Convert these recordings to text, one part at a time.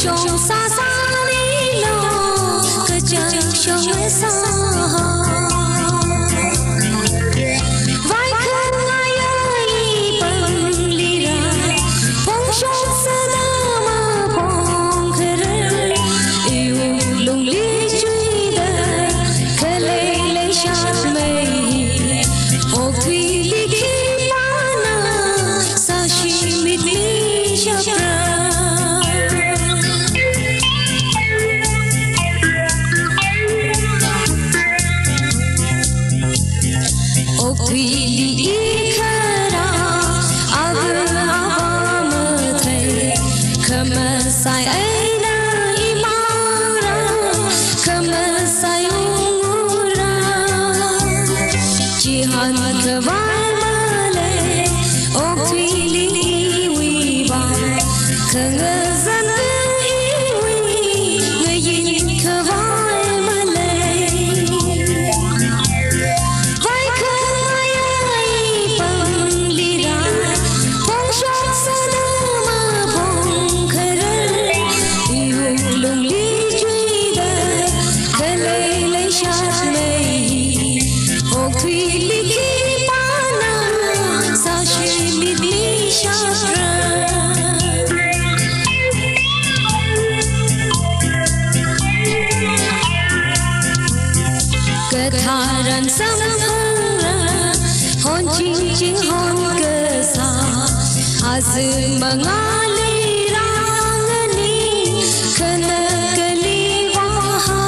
sông xa xa đi lo cơ chân sông xa vai khăn ai ơi bằng ly ra phong sông xa đa mà phong khơi yêu lung ly truy đời khơi lấy sát mây hồ thủy ly khi mana sa shi mít mi chapra thủy ly khara agam thầy kham sai ai na imara kham sai ura chỉ hàn vai male o thủy ly uy ba khang dân uy người nhìn khờ vai male Ketharan samhara hon ching ching hon kesa hazim mangali rangani khanakali waha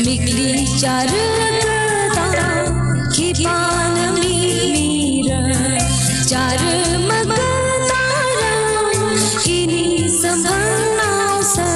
migli char kada kipan mira char magtara ini sambhana sa